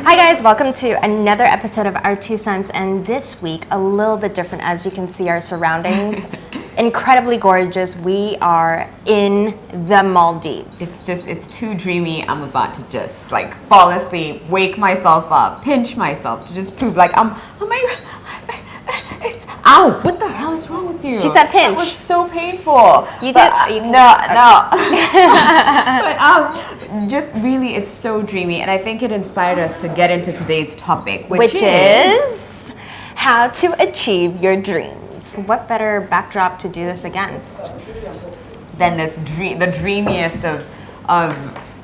Hi guys, welcome to another episode of Our2Cents, and this week a little bit different. As you can see, our surroundings incredibly gorgeous. We are in the Maldives. It's too dreamy. I'm about to just like fall asleep, wake myself up, pinch myself to just prove like oh my it's ow, what the hell is wrong with you? She said pinch. That was so painful. You but, do? No. But just really, it's so dreamy, and I think it inspired us to get into today's topic, which is how to achieve your dreams. What better backdrop to do this against than the dreamiest of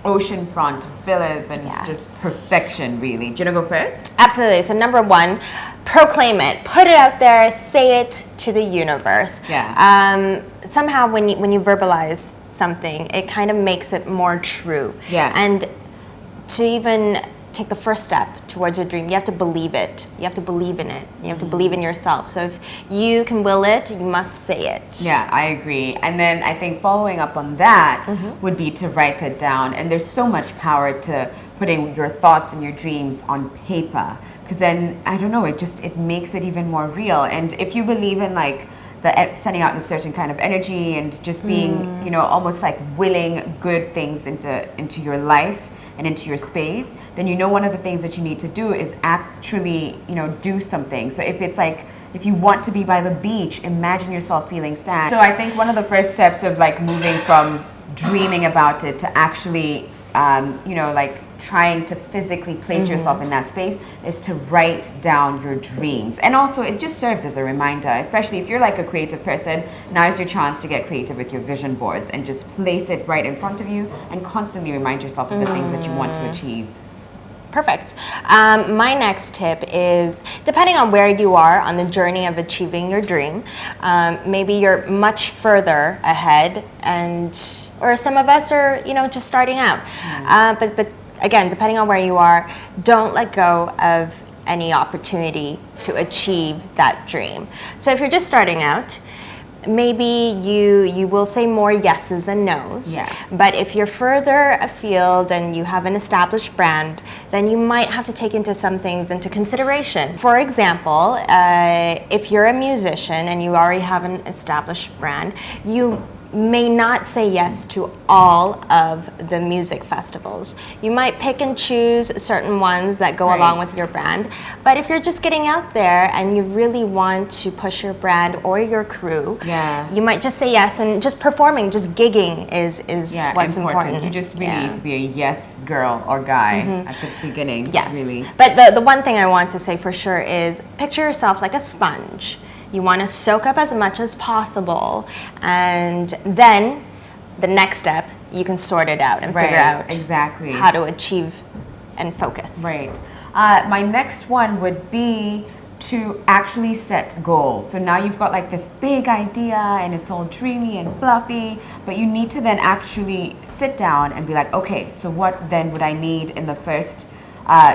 oceanfront villas, and it's just perfection, really. Do you want to go first? Absolutely. So number one, proclaim it. Put it out there. Say it to the universe. Yeah. Somehow when you verbalize something, it kind of makes it more true. Yeah. And to even take the first step towards your dream, you have to believe it. You have to believe in it. You have to believe in yourself. So if you can will it, you must say it. Yeah, I agree. And then I think following up on that would be to write it down. And there's so much power to putting your thoughts and your dreams on paper, because then, I don't know, it makes it even more real. And if you believe in like sending out a certain kind of energy and just being, almost like willing good things into your life and into your space, then one of the things that you need to do is actually, do something. So if it's like, if you want to be by the beach, imagine yourself feeling sad. So I think one of the first steps of like moving from dreaming about it to actually, like trying to physically place yourself in that space is to write down your dreams. And also it just serves as a reminder, especially if you're like a creative person. Now's your chance to get creative with your vision boards and just place it right in front of you and constantly remind yourself of the things that you want to achieve. Perfect. My next tip is, depending on where you are on the journey of achieving your dream, maybe you're much further ahead, or some of us are, just starting out. But again, depending on where you are, don't let go of any opportunity to achieve that dream. So if you're just starting out, maybe you will say more yeses than nos. Yeah. But if you're further afield and you have an established brand, then you might have to take some things into consideration. For example, if you're a musician and you already have an established brand, you may not say yes to all of the music festivals. You might pick and choose certain ones that go along with your brand. But if you're just getting out there and you really want to push your brand or your crew, you might just say yes, and just performing, just gigging is what's important. You just really need to be a yes girl or guy at the beginning. Yes. Really. But the one thing I want to say for sure is picture yourself like a sponge. You want to soak up as much as possible, and then the next step, you can sort it out and figure out exactly how to achieve and focus. Right. My next one would be to actually set goals. So now you've got like this big idea and it's all dreamy and fluffy, but you need to then actually sit down and be like, okay, so what then would I need in the first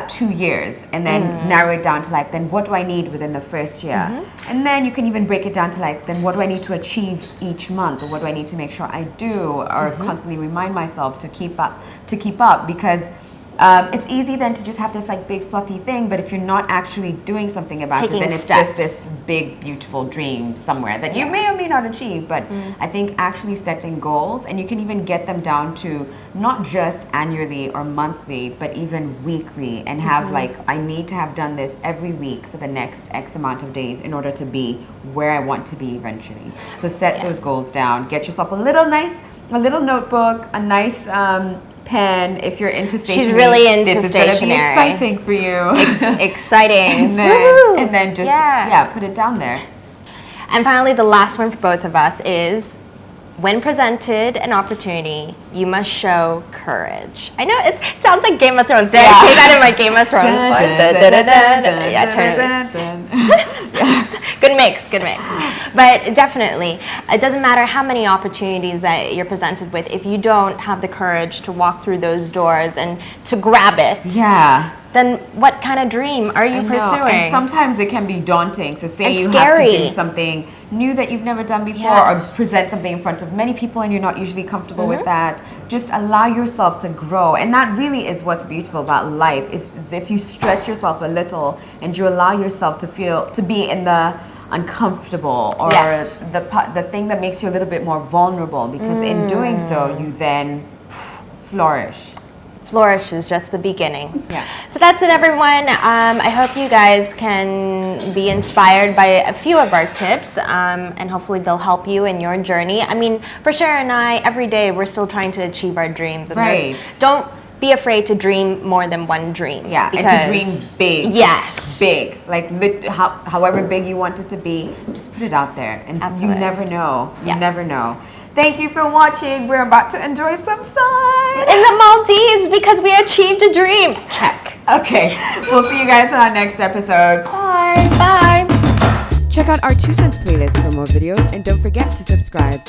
2 years, and then narrow it down to like, then what do I need within the first year? And then you can even break it down to like, then what do I need to achieve each month, or what do I need to make sure I do, or constantly remind myself to keep up, because it's easy then to just have this like big fluffy thing, but if you're not actually doing something about it, then it's just this big beautiful dream somewhere that you may or may not achieve. But I think actually setting goals, and you can even get them down to not just annually or monthly, but even weekly, and have like, I need to have done this every week for the next X amount of days in order to be where I want to be eventually. So set those goals down, get yourself a little notebook, a nice pen. If you're into stationery, she's really into this is stationery. Going to be exciting for you. Exciting. and then just put it down there. And finally, the last one for both of us is, when presented an opportunity, you must show courage. I know it sounds like Game of Thrones. Did I say that in my Game of Thrones voice? Good mix. But definitely, it doesn't matter how many opportunities that you're presented with, if you don't have the courage to walk through those doors and to grab it. Yeah. Then what kind of dream are you I know, pursuing? and sometimes it can be daunting. So say And you scary. have to do something new that you've never done before, Yes. or present something in front of many people and you're not usually comfortable Mm-hmm. with that. Just allow yourself to grow. And that really is what's beautiful about life, is if you stretch yourself a little and you allow yourself to be in the uncomfortable, or Yes. the thing that makes you a little bit more vulnerable, because in doing so you then flourish. Flourish is just the beginning. Yeah. So that's it, everyone. I hope you guys can be inspired by a few of our tips, and hopefully they'll help you in your journey. I mean, for Sharon and I, every day we're still trying to achieve our dreams. And Right. don't be afraid to dream more than one dream. Yeah, and to dream big. Yes. Big. Like however big you want it to be, just put it out there. And Absolutely. you never know. You Yeah. never know. Thank you for watching. We're about to enjoy some sun. In the Maldives, because we achieved a dream. Check. Okay. We'll see you guys on our next episode. Bye. Bye. Check out our 2 Cents playlist for more videos and don't forget to subscribe.